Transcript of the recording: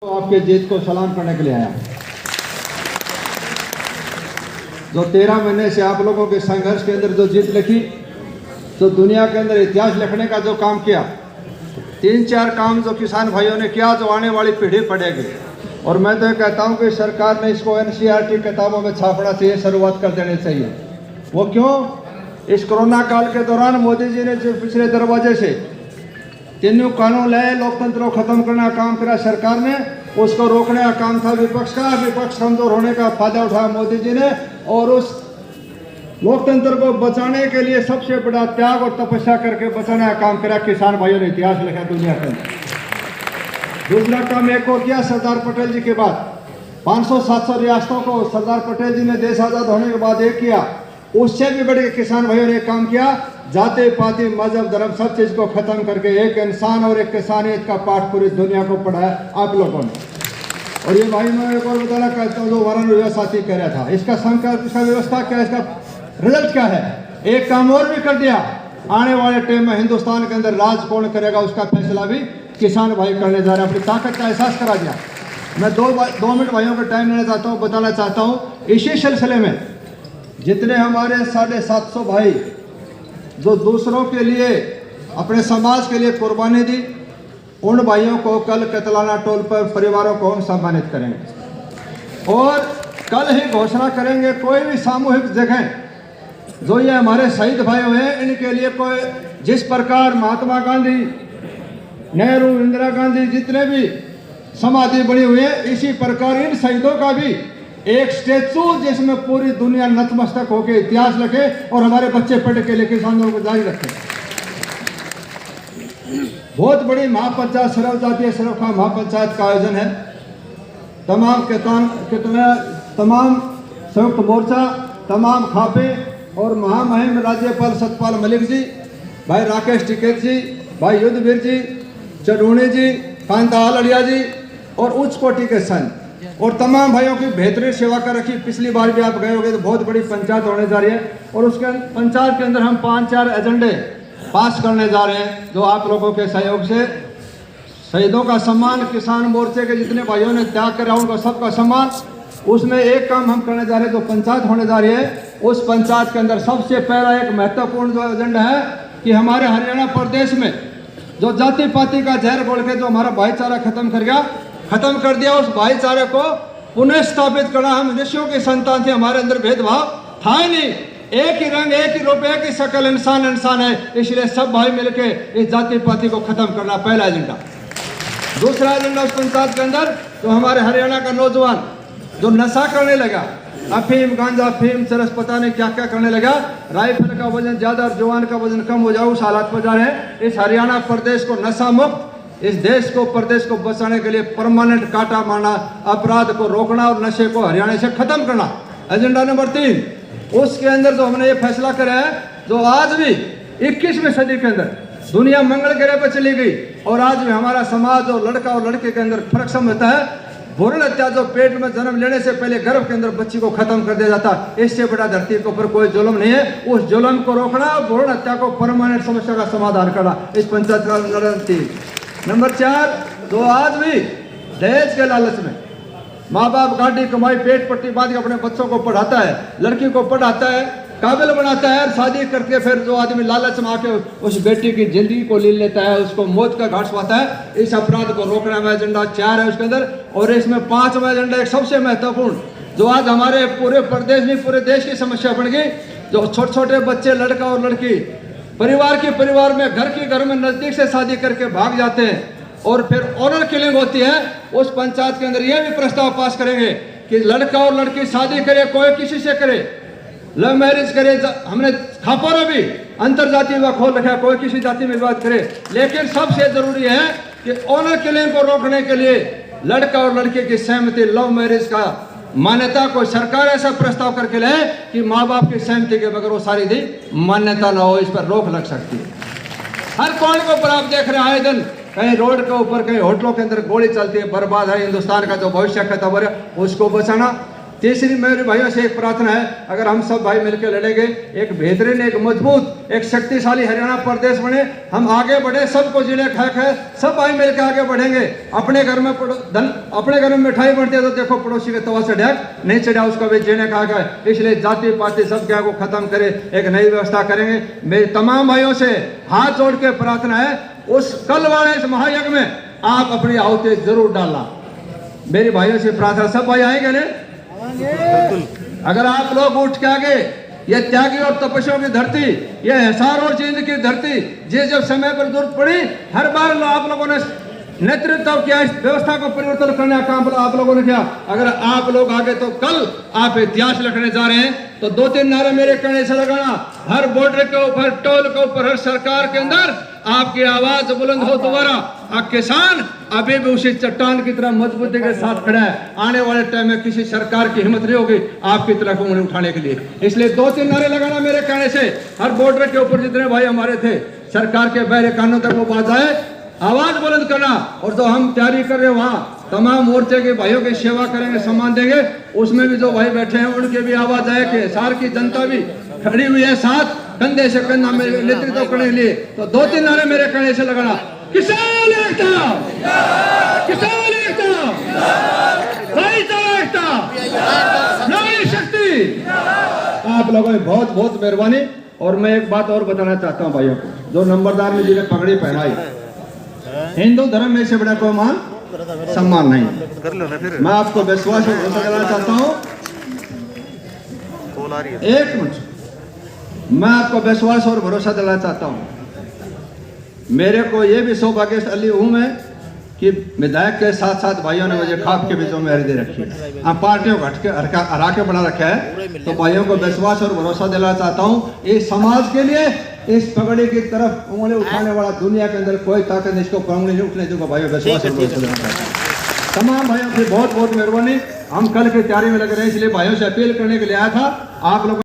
तो आपके जीत को सलाम करने के लिए आया। जो 13 महीने से आप लोगों के संघर्ष के अंदर जो जीत लिखी, तो दुनिया के अंदर इतिहास लिखने का जो काम किया, 3-4 काम जो किसान भाइयों ने किया, जो आने वाली पीढ़ी पढ़ेगी। और मैं तो ये कहता हूँ कि सरकार ने इसको NCERT किताबों में छापना चाहिए, शुरुआत कर देनी चाहिए। वो क्यों? इस कोरोना काल के दौरान मोदी जी ने जो पिछले दरवाजे से 3 कानून लाए, लोकतंत्र को खत्म करने का काम करा सरकार ने, उसको रोकने का काम था विपक्ष का। विपक्ष कमजोर होने का फायदा उठाया मोदी जी ने, और उस लोकतंत्र को बचाने के लिए सबसे बड़ा त्याग और तपस्या करके बचाने का काम करा किसान भाइयों ने, इतिहास लिखा दुनिया के अंदर। दूसरा काम एक और किया सरदार पटेल जी के बाद, 500-700 रियासतों को सरदार पटेल जी ने देश आजाद होने के बाद एक किया। उससे भी बड़े किसान भाइयों ने काम किया, जाति पाति मजहब धर्म सब चीज को खत्म करके एक इंसान और एक किसानियत का पाठ पूरी दुनिया को पढ़ाया आप लोगों ने। और ये भाई मैं एक और बताना चाहता हूँ, जो वरुण विवाह साथी कह रहा था, इसका संकल्प, इसका व्यवस्था क्या है, इसका रिजल्ट क्या है? एक काम और भी कर दिया, आने वाले टाइम में हिंदुस्तान के अंदर राज कौन करेगा उसका फैसला भी किसान भाई करने जा रहे हैं, अपनी ताकत का एहसास करा दिया। मैं 2 मिनट भाइयों का टाइम लेना चाहता हूँ, बताना चाहता हूँ, इसी सिलसिले में जितने हमारे 750 भाई जो दूसरों के लिए, अपने समाज के लिए कुर्बानी दी, उन भाइयों को कल कतलाना टोल पर परिवारों को हम सम्मानित करेंगे। और कल ही घोषणा करेंगे कोई भी सामूहिक जगह जो ये हमारे शहीद भाई हुए हैं, इनके लिए कोई, जिस प्रकार महात्मा गांधी, नेहरू, इंदिरा गांधी जितने भी समाधि बनी हुई है, इसी प्रकार इन शहीदों का भी एक स्टेचू जिसमें पूरी दुनिया नतमस्तक होकर इतिहास लिखे और हमारे बच्चे पढ़ के लेके किसानों को जारी रखें। बहुत बड़ी महापंचायत, सर्वजातीय सर्वखा महापंचायत का आयोजन है। तमाम संयुक्त मोर्चा, तमाम खापे और महामहिम राज्यपाल सतपाल मलिक जी, भाई राकेश टिकैत जी, भाई युद्धवीर जी, चढ़ूणी जी, कांता आलड़िया जी और उच्च कोटि के संत और तमाम भाइयों की बेहतरीन सेवा कर रखी। पिछली बार भी आप गए होंगे, तो बहुत बड़ी पंचायत होने जा रही है और उसके पंचायत के अंदर हम 5-4 एजेंडे पास करने जा रहे हैं, जो आप लोगों के सहयोग से शहीदों का सम्मान, किसान मोर्चे के जितने भाइयों ने त्याग करा उनका सबका सम्मान। उसमें एक काम हम करने जा रहे हैं, जो पंचायत होने जा रही है, उस पंचायत के अंदर सबसे पहला एक महत्वपूर्ण जो एजेंडा है कि हमारे हरियाणा प्रदेश में जो जाति पाति का जहर घोल के जो हमारा भाईचारा खत्म कर दिया, उस भाईचारे को पुनः स्थापित करना। हम ऋषियों के संतान थे, हमारे अंदर भेदभाव था ही नहीं, एक ही रंग, एक ही रूप, एक ही शकल, इंसान है। इसलिए सब भाई मिलके इस जाति पाति को खत्म करना, पहला एजेंडा। दूसरा एजेंडा उस पंचायत के अंदर, तो हमारे हरियाणा का नौजवान जो नशा करने लगा, अफीम, गांजा, अफीम, चरस, पता नहीं क्या क्या करने लगा, राइफल का वजन ज्यादा और जवान का वजन कम हो जाए, उस हालात पर जा रहे हैं। इस हरियाणा प्रदेश को नशा मुक्त, इस देश को, प्रदेश को बचाने के लिए परमानेंट काटा मारना, अपराध को रोकना और नशे को हरियाणा से खत्म करना, एजेंडा नंबर 3। उसके अंदर जो हमने ये फैसला करा है, जो आज भी 21वीं सदी के अंदर दुनिया मंगल ग्रह पर चली गई और आज भी हमारा समाज और लड़का और लड़के के अंदर फर्क समझता है। भ्रूण हत्या जो पेट में जन्म लेने से पहले गर्भ के अंदर बच्ची को खत्म कर दिया जाता, इससे बड़ा धरती के ऊपर कोई जुल्म नहीं है। उस जुल्म को रोकना, भ्रूण हत्या को परमानेंट समस्या का समाधान करना, इस पंचायत का नंबर 4। जो आज भी दहेज के लालच में माँ बाप गाड़ी कमाई पेट पट्टी बांध के अपने बच्चों को पढ़ाता है, लड़की को पढ़ाता है, काबिल बनाता है, शादी करके फिर जो आदमी लालच में आके उस बेटी की जिंदगी को ले लेता है, उसको मौत का घाट सुनाता है, इस अपराध को रोकने में एजेंडा 4 है उसके अंदर। और इसमें 5वां एजेंडा एक सबसे महत्वपूर्ण, जो आज हमारे पूरे प्रदेश में, पूरे देश की समस्या बन गई, जो छोटे छोटे बच्चे, लड़का और लड़की परिवार में, घर में नजदीक से शादी करके भाग जाते हैं और फिर ऑनर किलिंग होती है। उस पंचायत के अंदर यह भी प्रस्ताव पास करेंगे कि लड़का और लड़की शादी करे, कोई किसी से करे, लव मैरिज करे। हमने खापोरा भी अंतर जाति विवाह खोल रखा है, कोई किसी जाति में विवाह करे, लेकिन सबसे जरूरी है कि ऑनर किलिंग को रोकने के लिए लड़का और लड़की की सहमति, लव मैरिज का मान्यता को सरकार ऐसा प्रस्ताव करके ले कि माँ बाप की सहमति के बगैर वो सारी दी मान्यता न हो, इस पर रोक लग सकती है। हर कोण के ऊपर आप देख रहे हैं आए दिन, कहीं रोड के ऊपर, कहीं होटलों के अंदर गोली चलती है, बर्बाद है। हिंदुस्तान का जो भविष्य खत्म हो रहा है, उसको बचाना। तीसरी मेरे भाइयों से एक प्रार्थना है, अगर हम सब भाई मिलकर लड़ेंगे, एक बेहतरीन, एक मजबूत, एक शक्तिशाली हरियाणा प्रदेश बने, हम आगे बढ़े, सबको जिले खाक है, सब भाई मिलकर आगे बढ़ेंगे। अपने घर में अपने घर में मिठाई बढ़ती है तो देखो पड़ोसी के तवा से ढक नहीं चढ़ा, उसका भी जीने खाक है। इसलिए जाति पाति सब क्या को खत्म करे, एक नई व्यवस्था करेंगे। मेरे तमाम भाइयों से हाथ जोड़ के प्रार्थना है, उस कल वाले इस महायज्ञ में आप अपनी आहुति जरूर डालना। मेरे भाइयों से प्रार्थना, सब भाई आएंगे ना? अगर आप लोग उठ के आगे, ये त्यागी और तपस्या की धरती, ये हिसार और जींद की धरती, जे जब समय पर जरूरत पड़ी हर बार आप लोगों ने नेतृत्व किया, इस व्यवस्था को परिवर्तन करने का काम आप लोगों ने किया। अगर आप लोग आगे तो कल आप इतिहास लिखने जा रहे हैं। तो 2-3 नारे मेरे कहने से लगाना, हर बॉर्डर के ऊपर, टोल के ऊपर, हर सरकार के अंदर आपकी आवाज बुलंद हो दोबारा। किसान अभी भी उसी चट्टान की तरह मजबूती के साथ खड़ा है। आने वाले टाइम में किसी सरकार की हिम्मत नहीं होगी आपकी तरफ उंगली उठाने के लिए। इसलिए 2-3 नारे लगाना मेरे कहने से, हर बॉर्डर के ऊपर जितने भाई हमारे थे, सरकार के बहरे कानून तक वो बात आए, आवाज बुलंद करना। और जो हम तैयारी कर रहे हैं वहाँ तमाम मोर्चे के भाइयों की सेवा करेंगे, सम्मान देंगे। उसमें भी जो भाई बैठे हैं उनके भी आवाज आए कि हिसार की जनता भी खड़ी हुई है साथ, कंधे से कंधा में नेतृत्व करने के लिए। तो 2-3 नारे मेरे कहने से लगाना, किसान एकता, किसान एकता, भाईचारा एकता, नारी शक्ति। आप लोगों ने बहुत बहुत मेहरबानी। और मैं एक बात और बताना चाहता हूँ भाइयों को, जो नंबरदार ने जिन्हें पगड़ी पहनाई, हिंदू धर्म में से बड़ा कोई मान सम्मान नहीं। मैं आपको विश्वास दिलाना चाहता हूँ, एक मिनट, मैं आपको विश्वास और भरोसा दिलाना चाहता हूँ। मेरे को ये भी सौभाग्यशाली हूँ मैं कि विधायक के साथ साथ भाइयों ने मुझे खाप के भी जिम्मेदारी दे रखी है। हम पार्टियों को हरा के बना रखा है। तो भाइयों को विश्वास और भरोसा दिलाना चाहता हूँ, इस समाज के लिए इस पगड़ी की तरफ उंगली उठाने वाला दुनिया के अंदर कोई ताकत इसको उंगली नहीं उठने दूंगा। भाइयों विश्वास और भरोसा दिलाना चाहता हूँ। तमाम भाइयों की बहुत बहुत मेहरबानी। हम कल की तैयारी में लग रहे हैं, इसलिए भाइयों से अपील करने के लिए आया था। आप लोग